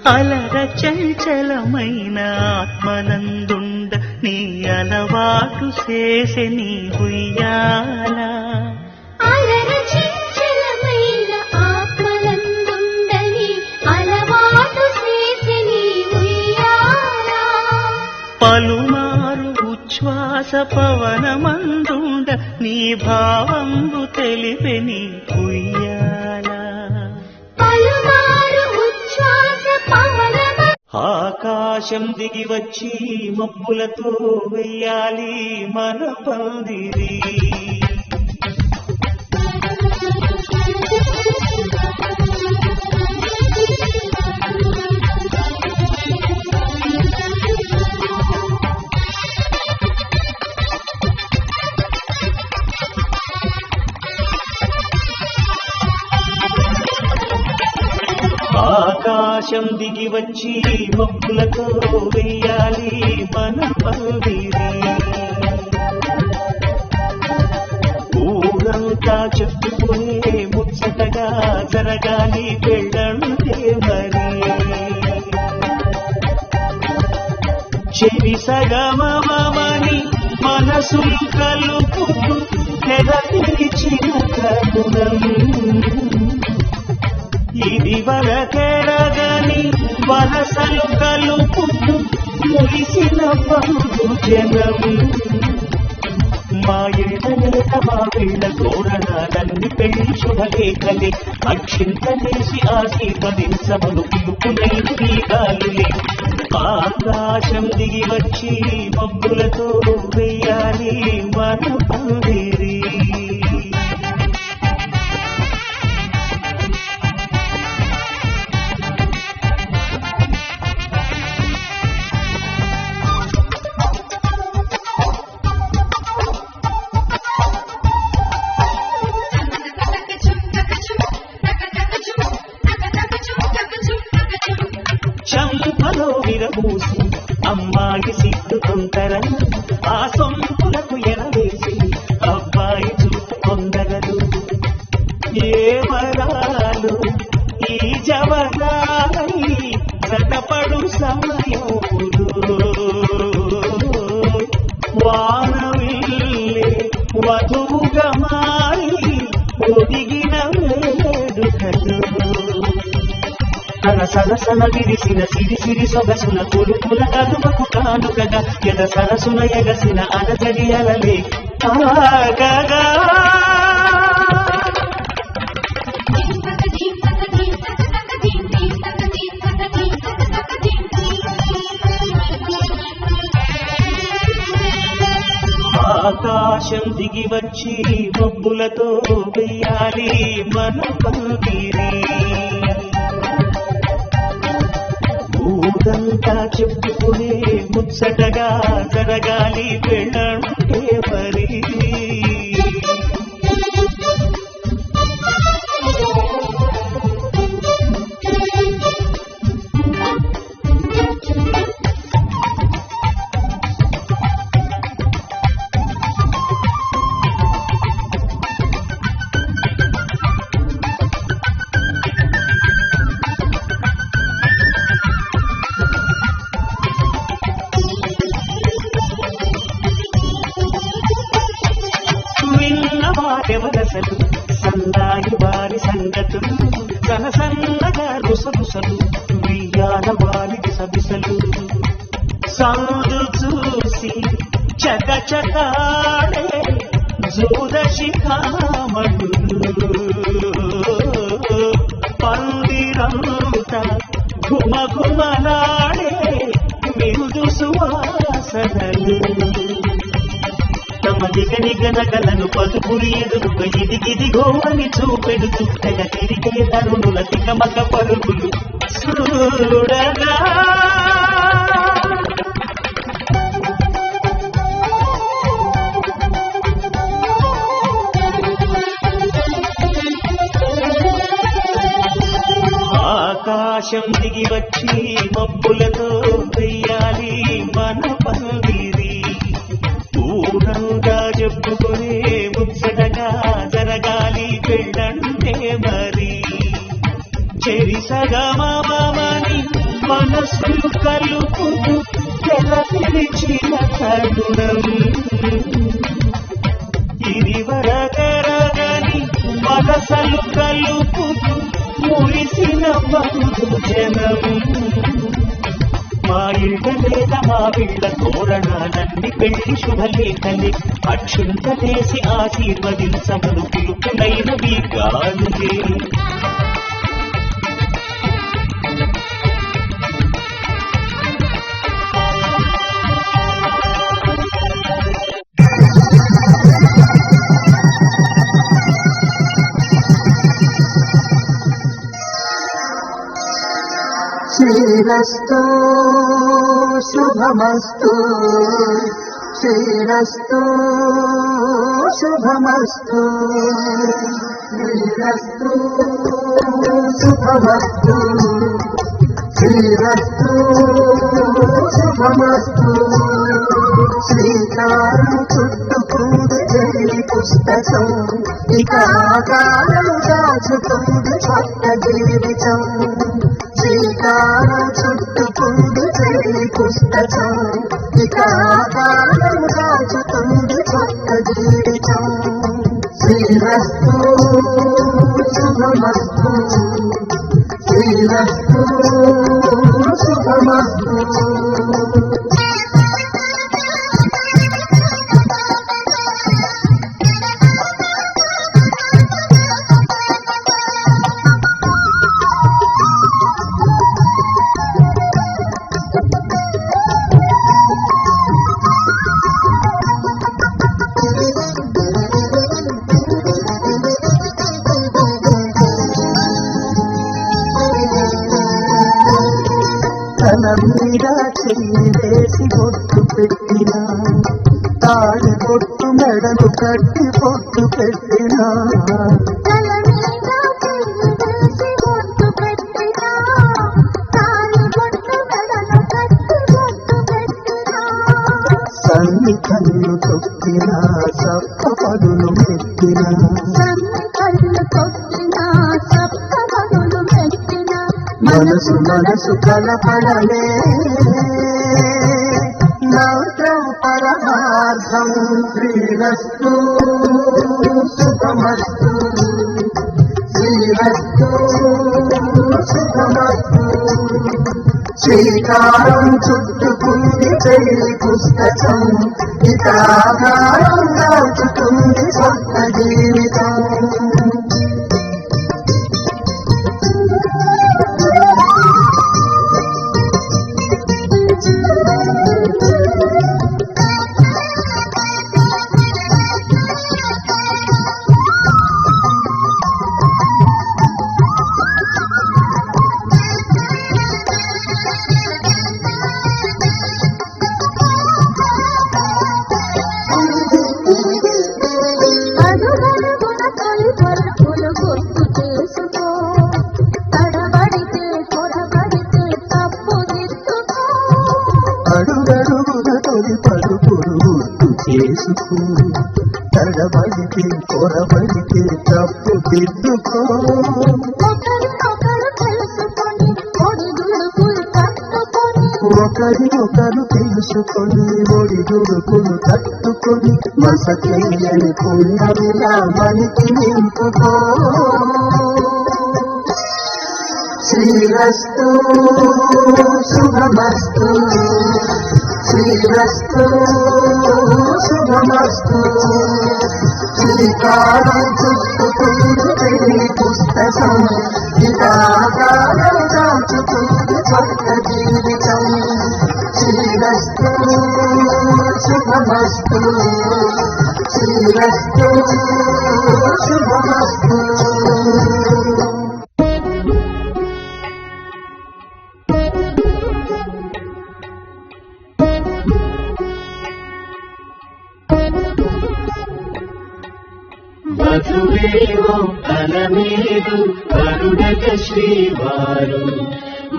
అలర చంచలమైన ఆత్మనందుండ నీ అలవాటు చేసే నీ ఉయ్యాల అలర చంచలమైన ఆత్మనందుండ నీ అలవాటు చేసే నీ ఉయ్యాల పలుమారు ఉచ్ఛ్వాస పవనమందుండ నీ భావంబు తెలిపే నీ ఉయ్యాల ఆకాశం దిగి వచ్చి మబ్బులతో వెయ్యాలి మన పందిరి ఆకాశం దిగి వచ్చి మబ్బులతో వెయ్యాలి మన పందిరి ఊరంతా చెప్పుకునే ముచ్చటగా జరగాలి పెళ్ళంటే మరి చెవి సగమని మనసులు కలుపు తెరచిన కరుణం ఇది వరకెరగని వలసలు కలుపు మురిసిన పండు జనం మా ఇళ్ళ మా వీళ్ళ తోరణాలన్నీ పెళ్లి శుభలేఖలే అక్షింతలేసి ఆశీర్వదించమను పిలుపునై గాలులే ఆకాశం దిగి వచ్చి మబ్బులతో వెయ్యాలి మన పందిరి చంపలో విరబూసి అమ్మాయి సిగ్గు తొందర ఆ సొంపులకు ఎనవేసి అబ్బాయి చూపు కొందరదు ఏ వరాలు ఈ జవరాలై జతపడు సమయములు వానవిల్లే వధువుగా మారి ఒదిగిన వేడుకలు తన సరసన విరిసిన సిరి సిరి సొగసుల కొలుపుల కదుమకు కానుకగా ఎద సరసున ఎగసిన అరజడి అలలే ఆగగా ఆకాశం దిగి వచ్చి మబ్బులతో వెయ్యాలి మన పందిరి ఊరంతా చెప్పుకునే ముచ్చటగా జరగాలి పెళ్ళంటే మరి వారెవరసలు సన్నాయి వారి సంగతులు సనసన్నగా రుసరుసలు వియ్యాల వారి దిశదిశలు సందు చూసి చకచకాడే జూదశిఖామణులు పందిరంతా ఘుమఘుమలాడే మిరుదు సువాసనలు తమ నిగనగలను పలుపులు ఎదురుగా ఇదిగిదిగో అని చూపెడుతూ తెగ తిరిగే తరుణుల తికమక పరుగులు చూడగా ఆకాశం దిగి వచ్చి మబ్బులతో వెయ్యాలి మన పందిరి ఊరంగా చెప్పుకునే ముచ్చటగా జరగాలి పెళ్ళంటే మరి చెరి సగమని మనసులు కలుపుతూ తెరచిన తరుణం ఇది వరగరగని మనసలు కలుపుతూ మురిసిన బంధు జనం మా ఇళ్ళ లేదా మా వీళ్ళ తోరణాలన్నీ పెళ్లి శుభలేఖలే అక్షుంతలేసి ఆశీర్వదించమను పిలుపులైనవి గాలులే శ్రీరస్తు శుభమస్తు శ్రీరస్తు శుభమస్తు శ్రీరస్తు శుభమస్తు శ్రీరస్తు శుభమస్తు శ్రీకారం చుట్టుకుంది జై పుస్తకం ఇక ఆకారం దాచుకుంది కొత్త జీవితం శ్రీకారం చుట్టుకుంది జై పుస్తకం ఇక ఆకారం దాచుకుంది కొత్త జీవితం శ్రీరస్తు శుభమస్తు శ్రీరస్తు శుభమస్తు తల మీద చెయ్యి వేసి బొట్టు పెట్టిన తాడి బొట్టు మెడలు కట్టి బొట్టు పెట్టిన సన్ని కళ్ళు తొక్కిన సప్ప పదులు పెట్టిన మనసు మనసు కలపడలే నౌత్రం పరమార్థం శ్రీరస్తు శుభమస్తు శ్రీరస్తు శుభమస్తు శ్రీకారం చుట్టుకుంది పెళ్లి పుస్తకం ఇక ఆకారం దాచుకుంది కొత్త జీవితం అడుగడుగున తొలి పడుపుడు గుర్తు చేసుకో తడబడితే కొరబడితే తప్పు దిద్దుకో ఒకరి ఒకరు తెలుసుకొని ఒడిదుడుకులు తట్టుకొని మసకేయని పుణ్యమిలా మనకి నింపుకో శ్రీరస్తు శుభమస్తు శ్రీరస్తు శుభమస్తు శ్రీకారం చుట్టుకుంది పెళ్లి పుస్తకం ఇక ఆకారం దాచుకుంది కొత్త జీవితం శ్రీరస్తు శుభమస్తు శ్రీరస్తు శుభమస్తు మధువేవో అలమేదు కరుడగ శ్రీవారు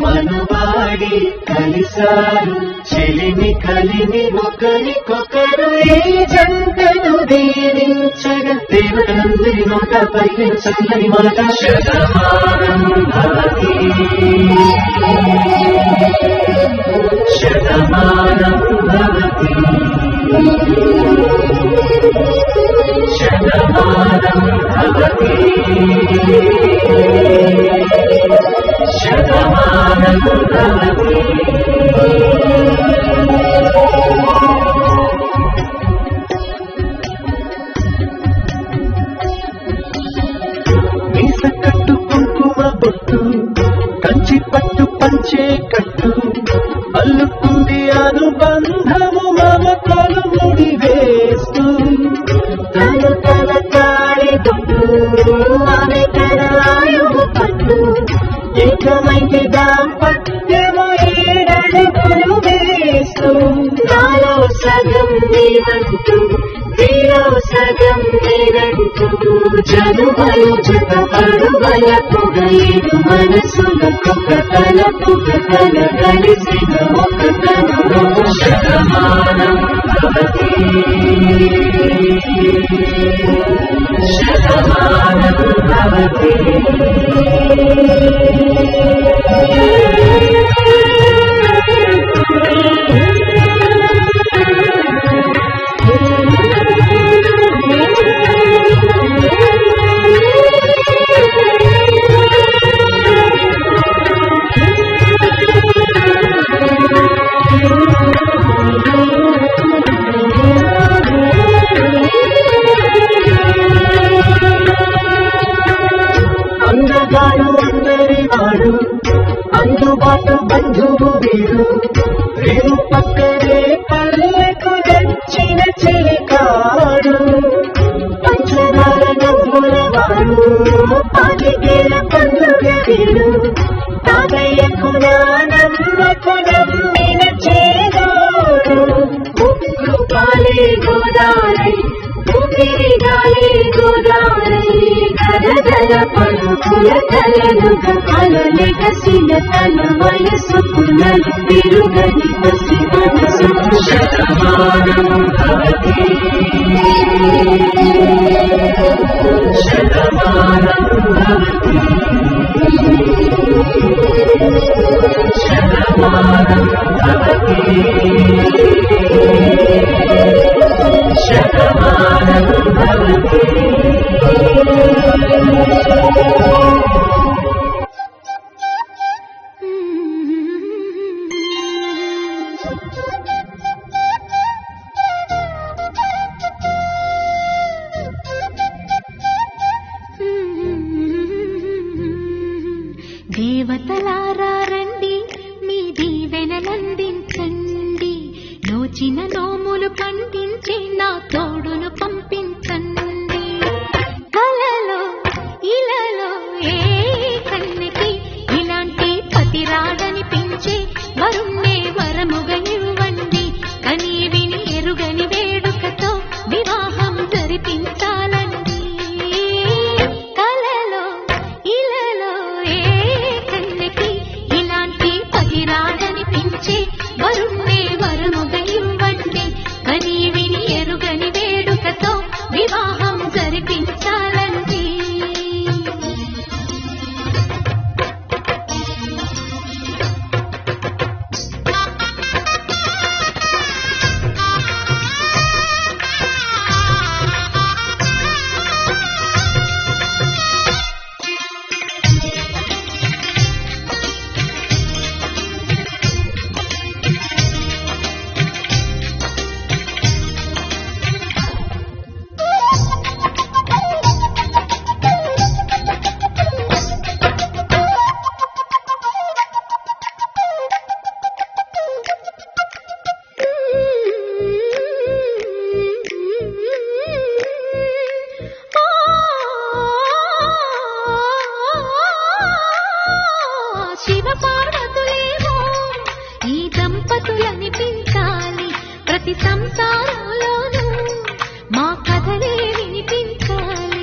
మనువాడి కలిసారు చెలిమి కలిమి ఒకరికొకరు ఈ జంటను దీవించగా దేవతలందరి నోట పలికిన చల్లని మాట శతమానం భవతి శతమానం భవతి శతమానం భవతి శతమానం భవతి కట్టు కుంకుమ బొట్టు కంచి పట్టు పంచే కట్టు అల్లుకుంది అనుబంధము మమతలు ముడి వేస్తూ తన తన కాడి తొట్టు ఆమె తన ఆయువు పట్టు ఏకమైతే దాంపత్యము ఏడడుగులు వేస్తూ నాలో సగం నీవంటూ నీలో సగం నేనంటూ జనుబలు జత పడుబల పొగలేడు మనసులకొక తలపుక తల కలిసిన ఒక తను శతమానం భవతి శతమానం భవతి అందగాడు అందరివాడు అందుబాటు బంధువు వీడు రేవు పక్కనే పల్లెకు నచ్చిన చెలికాడు పంచదార నవ్వులవాడు పాతికేల పండుగ వీడు తాతయ్యకు నానమ్మకు నమ్మిన చేదోడు ఉప్పు పాలే గోదావరి ఊపిరి గాలి గోదావరి గదగద పలుకుల తలలుగ అలలెగసిన తన వయసుకు నలు తిరుగని పసి మనసు శతమానం భవతి శతమానం భవతి శతమానం భవతి శతమానం భవతి దేవతలారా రండి మీ దీవెనలందించండి నోచిన నోములు పండించి నా తోడును పంపించండి కలలో ఇలలో ఏ కన్నికి ఇలాంటి పతి రాడనిపించే వరుణ్ణే వరముగా ఇవ్వండి కని విని ఎరుగని వేడుకతో వివాహం జరిపించాలండి కలలో ఇలలో ఏ కన్నికి ఇలాంటి పతి రాడనిపించే వరుణ్ణే వరముగా ఇవ్వండి కని విని ఎరుగని వేడుకతో వివాహం జరిపించాలండి శివ పార్వతులేమో ఈ దంపతులనిపించాలి ప్రతి సంసారంలోనూ మా కథలే వినిపించాలి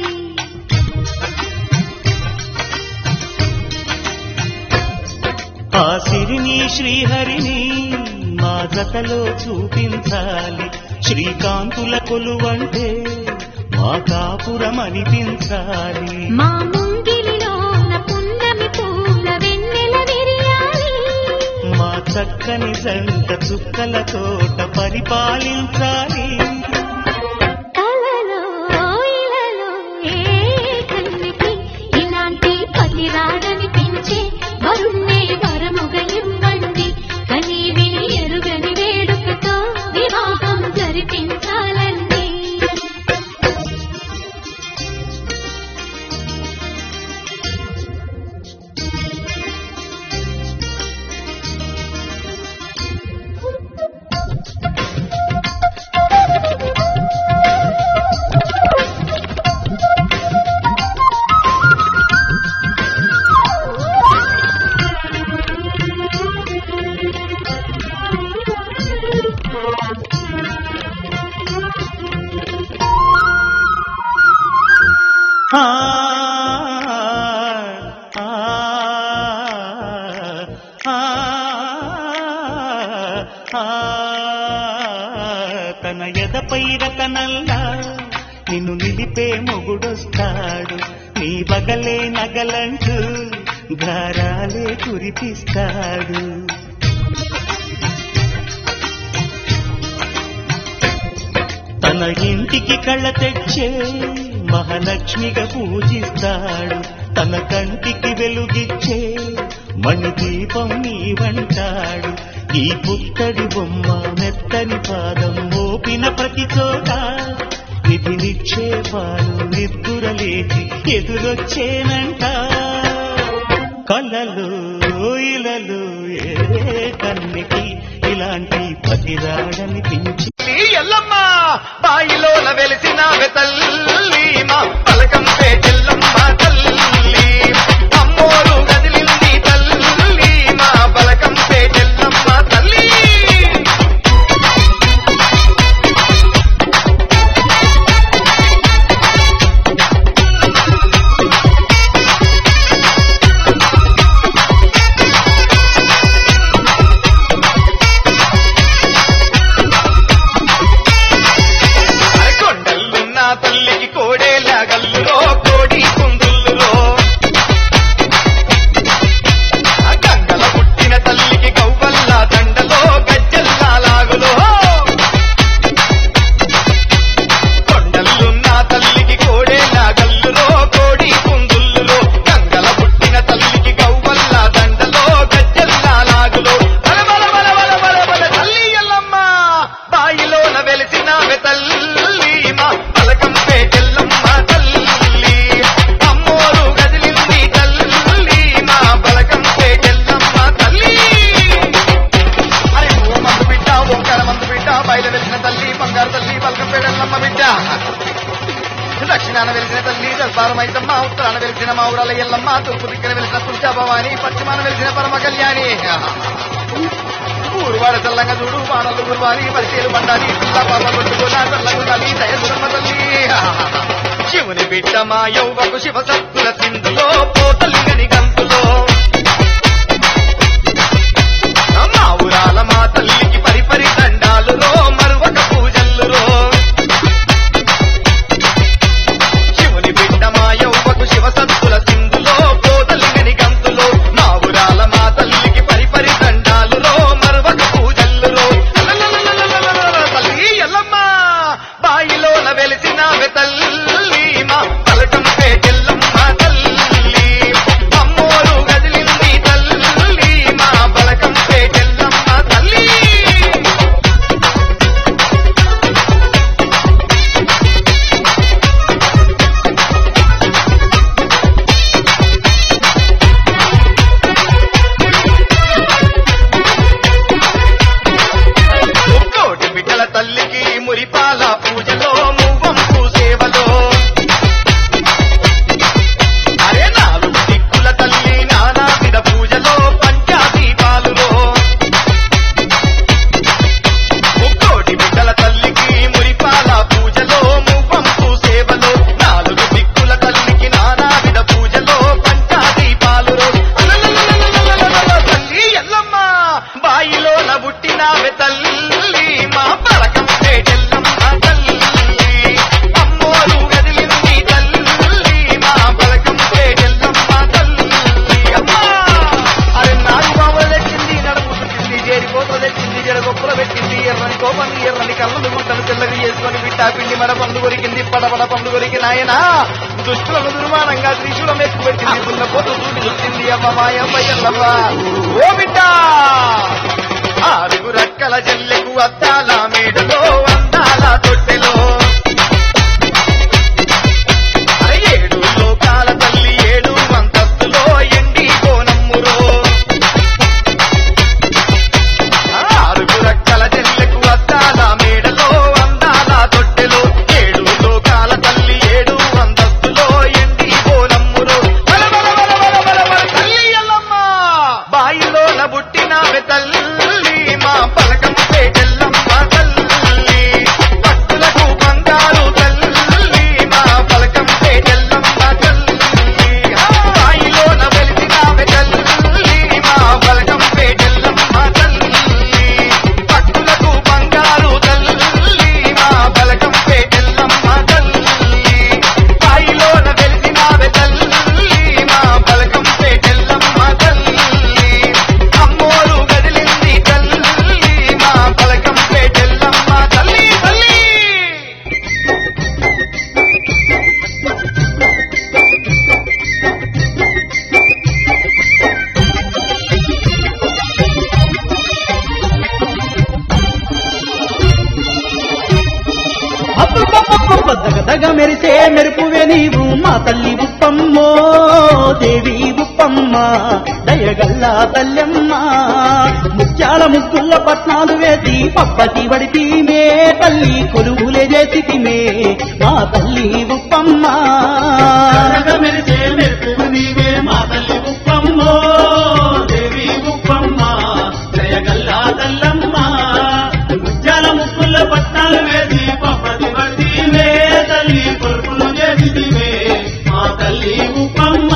ఆ సిరిని శ్రీహరిని మా జతలో చూపించాలి శ్రీకాంతుల కొలువంటే మా కాపురం అనిపించాలి మా ముంగిలిలోన పున్నమి పూల వెన్నెల విరియాలి మా చక్క చక్కని జంట చుక్కల తోట పరిపాలించాలి. కలలో ఇలలో ఏ కన్నికి ఇలాంటి పతి రాడని పెంచే వరుణ్ణే వరముగా ఇవ్వండి. కని విని ఎరుగని వేడుకతో వివాహం జరిపించాలండి. ఆ ఆ ఆ తన ఎదపై రతనల్లా నిన్ను నిలిపే మొగుడొస్తాడు. నీ బగలే నగలంటూ గారాలే కురిపిస్తాడు. తన ఇంటికి కళ్ళ తెచ్చే మహాలక్ష్మిగా పూజిస్తాడు. తన కంటికి వెలుగిచ్చే మణిదీపం నీవంటాడు. ఈ పుత్తడి బొమ్మ మెత్తని పాదం మోపిన ప్రతి చోట ఇది నిక్షేపాలు నిద్దురలేచి ఎదురొచ్చేనంట. కలలు ఇలలు ఏ కన్నికి ఇలాంటి పతిరాడని పించి ఎల్లమ్మ బాయిలోన వెలిసిన తల్లి మా పలకం చెల్లమ్మ తల్లి అమ్మోరు గదిలింది తల్లి మా పలకం చెల్లమ్మ తల్లి. తల్లికి కోడేలా గల్లులో కోడి కుందుల్లో గంగల పుట్టిన తల్లికి గవ్వల్లా దండలో గజ్జల్లా లాగులో కొండలున్న తల్లికి కోడేలా గల్లులో కోడి కుందుల్లో గంగల పుట్టిన తల్లికి గవ్వల్లా దండలో గజ్జల్లా లాగులో బల బల బల బల బల బల తల్లి ఎల్లమ్మ బాయిలోన వెలిసిన తల్లి మా పలకం చెల్లమ్మ తల్లి అమ్మోరు గదిలింది తల్లి మా పలకం చెల్లమ్మ తల్లి. అరే ఓ మందు బిడ్డ ఓంకార మందు బిడ్డ బయట వెలిసిన తల్లి బంగారు తల్లి పలకం ఎల్లమ్మ బిడ్డ. దక్షిణాన వెలిసిన తల్లి దర్బారమైతమ్మ ఉత్తరాన వెలిసిన మా ఊరాల ఎల్లమ్మ తూర్పు దిక్కున వెలిసిన తులసా భవాని పశ్చిమాన వెలిసిన పరమ కళ్యాణి. ఊరువాడ చల్లంగా చూడు వానలు గురువారి పరిచయలు పండాలి పిల్ల పాప కొట్టుకోలా చల్లగుండాలి దయసురమ్మ తల్లి. శివుని బిడ్డ మా యౌవకు శివ సత్తుల సింధులో పోతలింగని గంతులో మా ఊరాల మా తల్లికి పరిపరి దండాలులో మరువక పూజల్లులో. శివుని బిడ్డ మా యౌవకు శివ సత్తుల సింధులో పోతలింగని గంతులో మా ఊరాల మా తల్లికి పరిపరి దండాలులో మరువక పూజల్లులో. తల్లి ఎల్లమ్మ బాయిలోన వెలిసిన తల్లి మా పలకం చెల్లమ్మ తల్లి అమ్మో మాయమ్మ మాయమ్మ ఎల్లమ్మ ఓ బిడ్డ ఆరుగు రక్కల జల్లెకు అద్దాల మేడలో అందాల తొట్టెలో ఏడు లోకాల తల్లి ఏడు అంతస్తులో ఎండి కోనమ్మురో ఆరుగు రక్కల జల్లెకు అద్దాల మేడలో అందాల తొట్టెలో ఏడు లోకాల తల్లి ఏడు అంతస్తులో ఎండి కోనమ్మురో తల్లి ఎల్లమ్మ బాయిలోన పుట్టినావే తల్లి మా పలకం పేటెల్లమ్మ తల్లి భక్తులకు బంగారు తల్లి మా పలకం పేటెల్లమ్మ తల్లి బాయిలోన వెలిసినావే తల్లి మా పలకం పేటెల్లమ్మ తల్లి భక్తులకు బంగారు తల్లి మా పలకం పేటెల్లమ్మ తల్లి బాయిలోన వెలిసినావే తల్లి మా పలకం పేటెల్లమ్మ తల్లి అమ్మోరు గదిలింది తల్లి మా పలకం పేటెల్లమ్మ తల్లి తల్లి దగదగ మెరిసే మెరుపువే నీవు మా తల్లి ఉప్పమ్మో దేవి ఉప్పమ్మ దయగల్లా తల్లెమ్మ ముత్యాల ముగ్గుల్ల పట్నాలు వేసి పప్పటి వడితీమే తల్లి కొలువులే చేసితిమే మా తల్లి ఉప్పమ్మ మెరిసే మెరుపు నీవే మా తల్లి ఉప్పమ్మో దేవి ఉప్పమ్మ జయగల్లా తల్లమ్మ ముత్యాల ముక్కుల పట్టాలు వేసి పప్పటి పడితీవే తల్లి కొడుకులు చేసితివే మా తల్లి ఉప్పమ్మ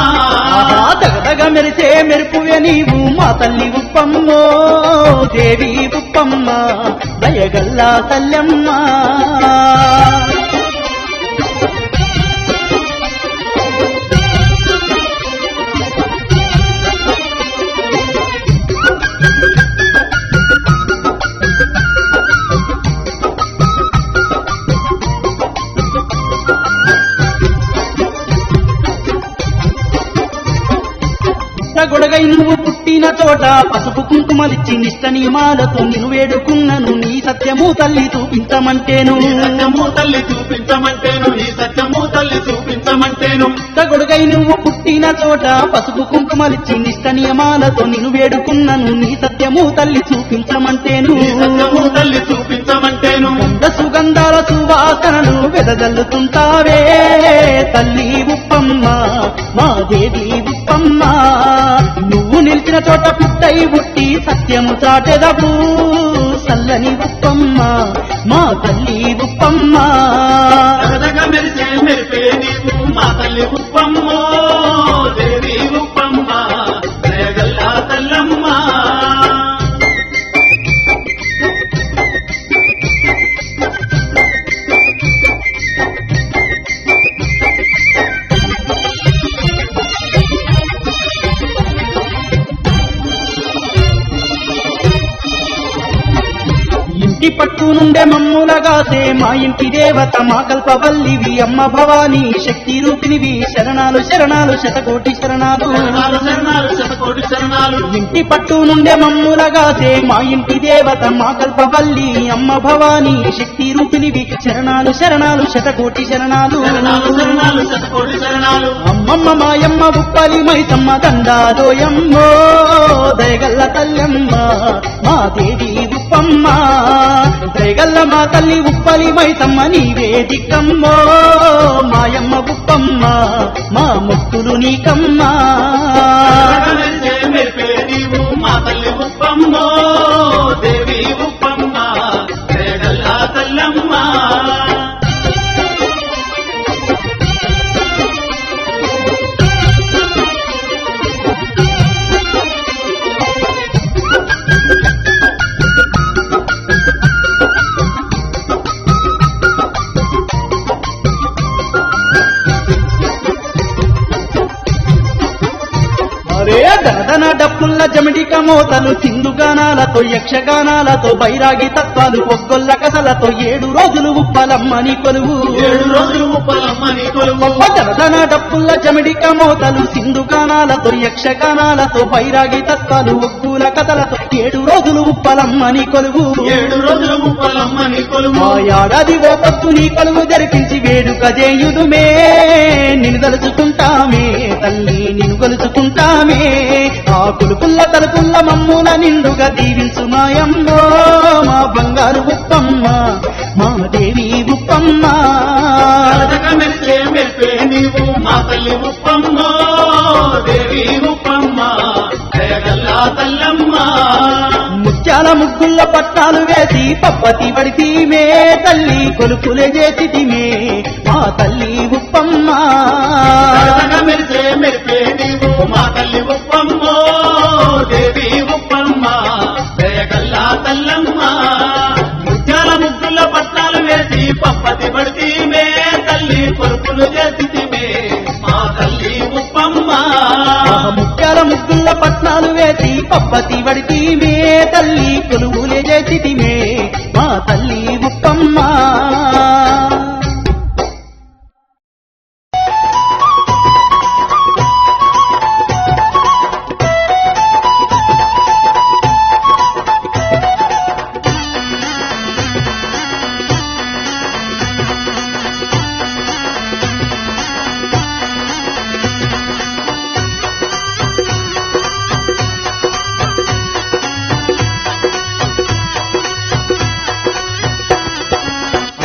దగదగ మెరిసే మెరుపువే నీవు మా తల్లి ఉప్పమ్మో దేవి ఉప్పమ్మ దయగల్లా తల్లెమ్మ గొడగై నువ్వు పుట్టిన చోట పసుపు కుంకుమలిచ్చి నిష్ట నియమాలతో నిన్ను వేడుకున్నను నీ సత్యము తల్లి చూపించమంటేను నీ సత్యము తల్లి చూపించమంటేను నీ సత్యము తల్లి చూపించమంటేను గొడగై నువ్వు పుట్టిన చోట పసుపు కుంకుమలిచ్చి నిష్ట నియమాలతో నిన్ను వేడుకున్నను నీ సత్యము తల్లి చూపించమంటేను నీ సత్యము తల్లి చూపించమంటేను గంధ సుగంధాల సువాసనలు వెదజల్లుతుంటావే తల్లి ఉప్పమ్మ మా దేవి ఉప్పమ్మ నువ్వు నిలిచిన చోట పుట్టై పుట్టి సత్యము చాటెదవు సల్లని ఉప్పమ్మ మా తల్లి ఉప్పమ్మ దగదగ మెరిసే మెరిపే నీవు మా తల్లి ఉప్పమ్మో దేవి ఉప్పమ్మ జయగల్లా తల్లమ్మ ఇంటి పట్టు నుండే మమ్ములగాసే మా ఇంటి దేవత మా కల్పవల్లివి అమ్మ భవానీ శక్తి రూపినివి శరణాలు శరణాలు శతకోటి శరణాలు శరణాలు శరణాలు శతకోటి శరణాలు ఇంటి పట్టు నుండే మమ్ములగాసే మా ఇంటి దేవత మా కల్పవల్లి అమ్మ భవానీ శక్తి రూపినివి శరణాలు శరణాలు శతకోటి శరణాలు శరణాలు శరణాలు శతకోటి శరణాలు అమ్మమ్మ మాయమ్మ ఉప్పలి మైసమ్మ దండాదోయమ్మో దయగల్ల తల్లమ్మ మా దేవి ఉప్పమ్మ దయగల్ల మా తల్లి ఉప్పలి మైసమ్మ నీవే దిక్కమ్మో మాయమ్మ ఉప్పమ్మ మా ముక్కులు నీకమ్మా దగదగ మెరిసే మెరిపే నీవు మా తల్లి ఉప్పమ్మో దేవి ఉప్పమ్మ జయగల్లా తల్లమ్మ అరే దనదన డప్పుల్ల జమిడిక మోతలు సింధుగానాలతో యక్షగానాలతో బైరాగి తత్వాలు పొగ్గొల్ల కథలతో 7 రోజులు ఉప్పలమ్మని కొలువు 7 రోజులు ఉప్పలమ్మని కొలువు దనదన డప్పుల్ల జమిడిక మోతలు సింధుగానాలతో యక్షగానాలతో బైరాగి తత్వాలు ఒగ్గుల కథలతో 7 రోజులు ఉప్పలమ్మని కొలువు 7 రోజులు ఉప్పలమ్మని కొలువు ఆ ఏడాది ఓ పొత్తు నీ కొలువు జరిపించి వేడుక చేయుదుమే నిన్ను తలుచుకుంటామే తల్లి నిన్ను కొలుచుకుంటామే ఆ కులుపుల్ల తలుపుల్ల మమ్ముల నిండుగా దీవించు మాయమ్మో మా బంగారు ఉప్పమ్మ మా దేవి ఉప్పమ్మ కలదగ మెరిసే మెరిపే నీవు మా తల్లి ఉప్పమ్మ దేవి ఉప్పమ్మ దయగల్లా తల్లమ్మ ముత్యాల ముగ్గుల్ల పట్టాలు వేసి పప్పతి పడితీమే తల్లి కొలుపులే చేసితిమే మా తల్లి ఉప్పమ్మ కలదగ మెరిసే మెరిపే నీవు మా తల్లి ఉప్పమ్మ దేవి ఉప్పమ్మ దయగల్లా తల్లమ్మ ముత్యాల ముగ్గుల పట్టాలు వేసి పప్పతి పడితీమే తల్లి కొలుపులు చేసితిమే మా తల్లి ఉప్పమ్మ ముత్యాల ముగ్గుల్ల పట్నాలు వేసి పప్పతి పడితీమే తల్లి కొలువులే చేసితిమే మా తల్లి ఉప్పమ్మ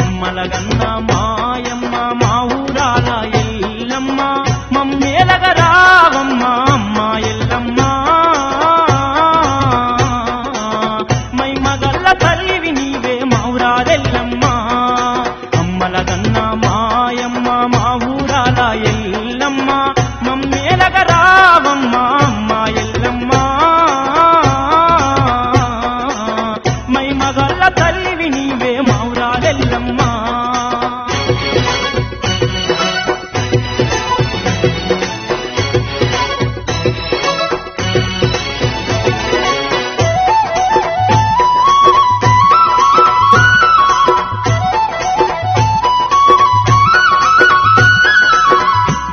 అమ్మలగన్న మాయమ్మ మా ఊరాల ఎల్లమ్మ మమ్మేలగ రావమ్మ అమ్మ ఎల్లమ్మ మై మగల్ల తల్లివి నీవే మౌరారెల్లమ్మ అమ్మలగన్న మాయమ్మ మా ఊరాల ఎల్లమ్మ మమ్మేలగ రావమ్మ అమ్మ ఎల్లమ్మ మై మగల్ల తల్లివి నీవే మౌరారెల్లమ్మ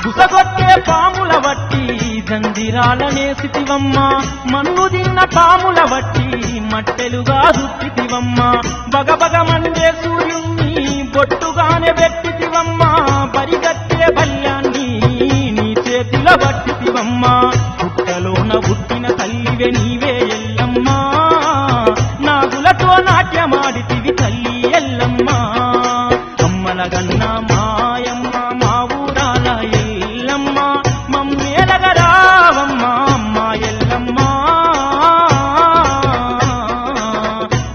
బుసగొట్టే పాముల వట్టి జంజిరాలనేసితివమ్మ మన్ను తిన్న పాముల వట్టి మట్టెలుగా రుట్టితివమ్మ బగబగ మండే సూర్యుణ్ణి బొట్టుగానే పెట్టితివమ్మ బరిగట్టే బల్యాన్ని నీ చేతిలో పట్టితివమ్మ పుట్టలోన పుట్టిన తల్లివే నీవే ఎల్లమ్మ నాగులతో నాట్యమాడితివి తల్లి ఎల్లమ్మ అమ్మలగన్న మాయమ్మ మా ఊరాల ఎల్లమ్మ మమ్మేలగ రావమ్మ అమ్మ ఎల్లమ్మ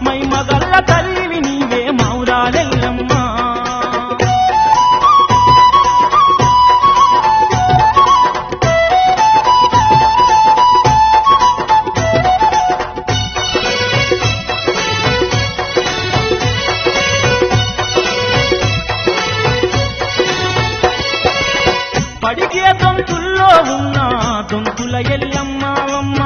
మై మగల్ల తల్లివి నీవే మౌరాలెల్లమ్మ పడిగే దొంతుల్లో ఉన్న దొంతుల ఎల్లమ్మవమ్మ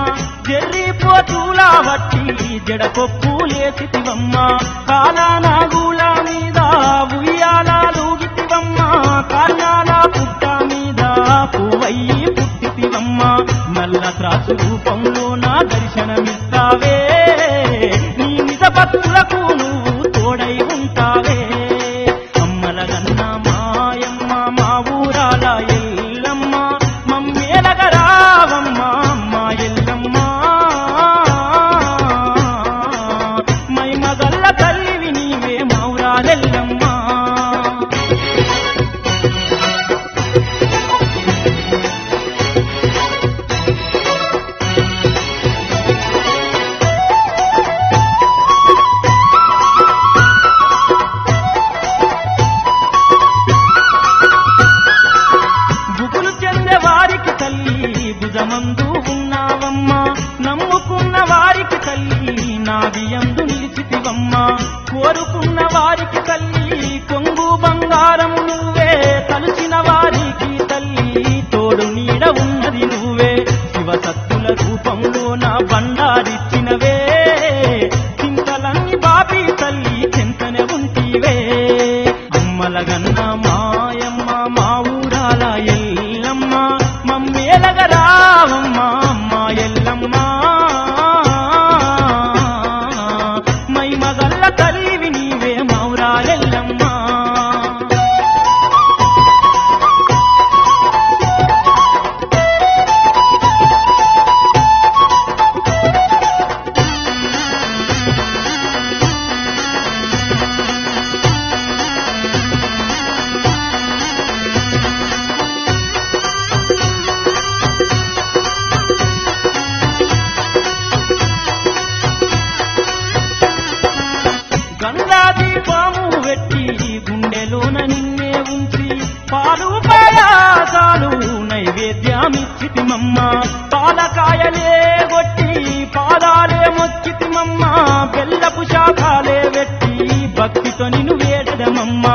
జర్రిపోతూలా వట్టి జడకొప్పులేసితివమ్మ కాలానాగుల మీద ఉయ్యాలూగితివమ్మ కాళ్ళాల పుట్ట మీద పువ్వయ్యి పుట్టితివమ్మ నల్ల త్రాసు రూపంలో నా దర్శనమిస్తావే నీ నిజ భక్తులకు నువ్వు తోడై ఉంటావే అమ్మలగన్న మాయమ్మ మా ఊరాల ఎల్లమ్మ మమ్మేలగ రావమ్మ అమ్మ ఎల్లమ్మ మై మగల్ల తల్లివి నీవే మౌరాలెల్లమ్మ బుగులు చెందే వారికి తల్లి భుజమందు ఉన్నావమ్మ నమ్ముకున్న వారికి తల్లి నాదియందు నిలిచితివమ్మ కోరుకున్న వారికి తల్లి కొంగు బంగారం నువ్వే తలుచిన వారికి తల్లి తోడు నీడ ఉన్నది నువ్వే శివ సత్య రూపంలో నా బండారిచ్చినవే చింతలన్నీ బాబీ తల్లి చెంతనే ఉంటివే అమ్మలగన్న మాయమ్మ మా ఊరాల ఎల్లమ్మ మమ్మేలగరావమ్మ అమ్మ ఎల్లమ్మ మై మగల్ల తల్లివి నీవే మౌరాలెల్లమ్మ గంగాది పాము వెట్టి గుండెలోన నిన్నే ఉంచి పాలు పాయాసాలు నైవేద్యమిచ్చితిమమ్మ పాలకాయలే గొట్టి పాదాలే మొక్కితిమమ్మ బెల్లపు శాఖాలే వెట్టి భక్తితో నిన్ను వేడదమమ్మ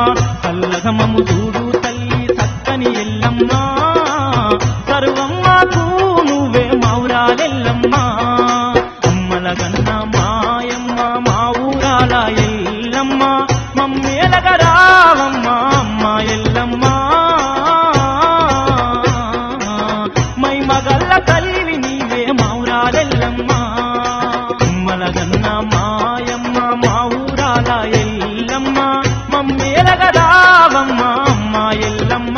కల్లగమము చూడు తల్లి చక్కని ఎల్లమ్మ సర్వమ్మకు నువ్వే మౌరాలెల్లమ్మ అమ్మలగన్న మాయమ్మ మా ఊరాల ఎల్లమ్మ మమ్మేలగరావమ్మ అమ్మ ఎల్లమ్మ మై మగల్ల తల్లివి నీవే మౌరాలెల్లమ్మ అమ్మలగన్న మాయమ్మ మా ఊరాల ఎల్లమ్మ మమ్మేలగరావమ్మ అమ్మ ఎల్లమ్మ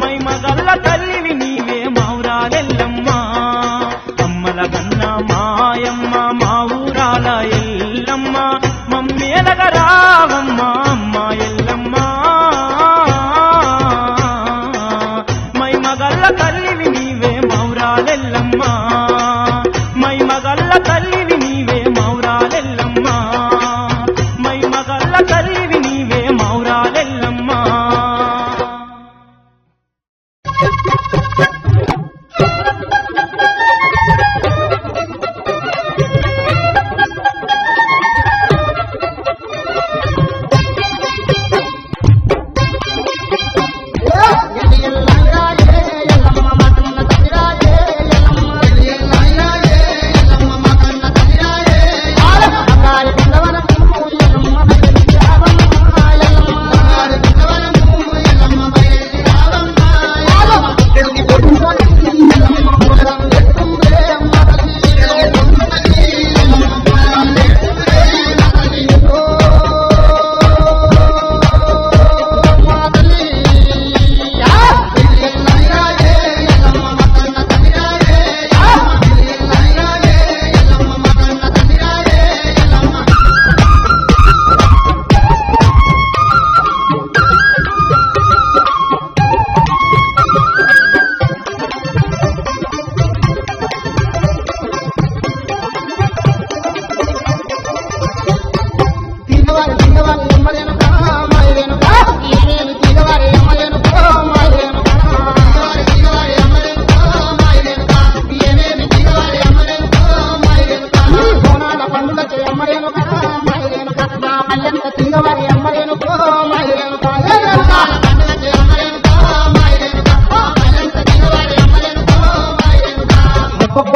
మై మగల్ల తల్లివి నీవే మౌరాలెల్లమ్మ అమ్మలగన్న మాయమ్మ మా ఊరాల ఎల్లమ్మ మమ్మేలగరావమ్మ అమ్మ ఎల్లమ్మ మై మగల్ల తల్లివి నీవే మౌరాలెల్లమ్మ మై మగల్ల తల్లివి నీవే మౌరాలెల్లమ్మ మై మగల్ల తల్లివి నీవే మౌరాలెల్లమ్మ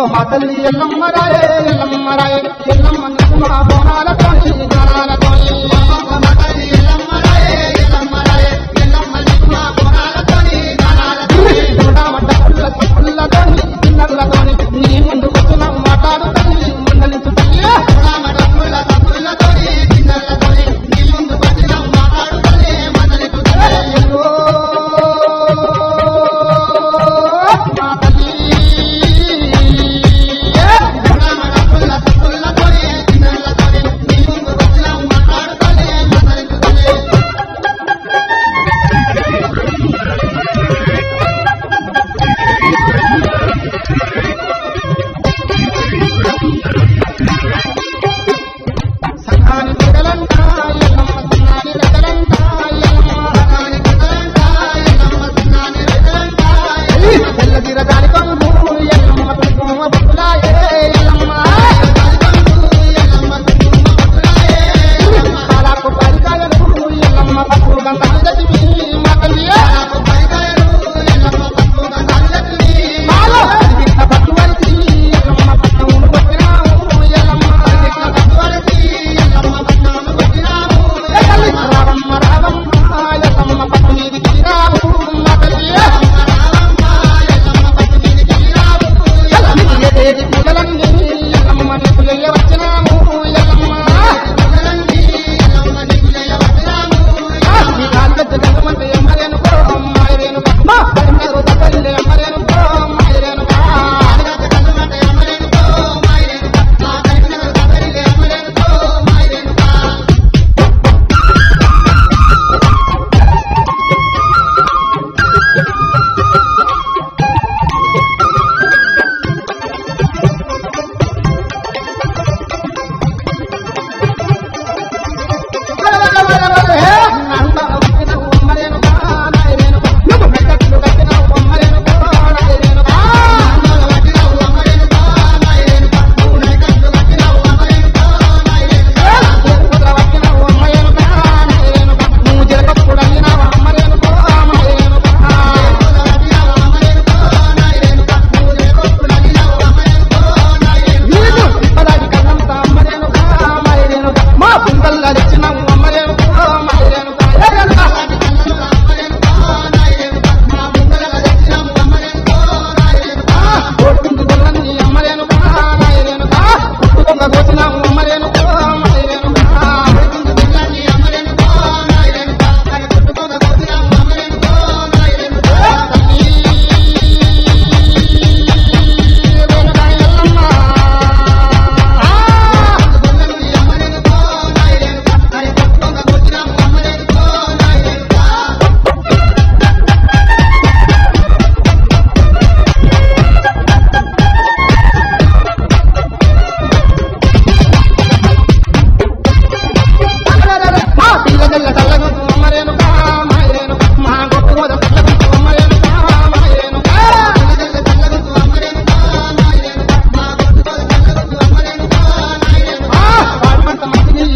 మా తల్లి ఎల్లమ్మ రాయే ఎల్లమ్మ రాయే ఎల్లమ్మ నీకు మా బోనాల తోని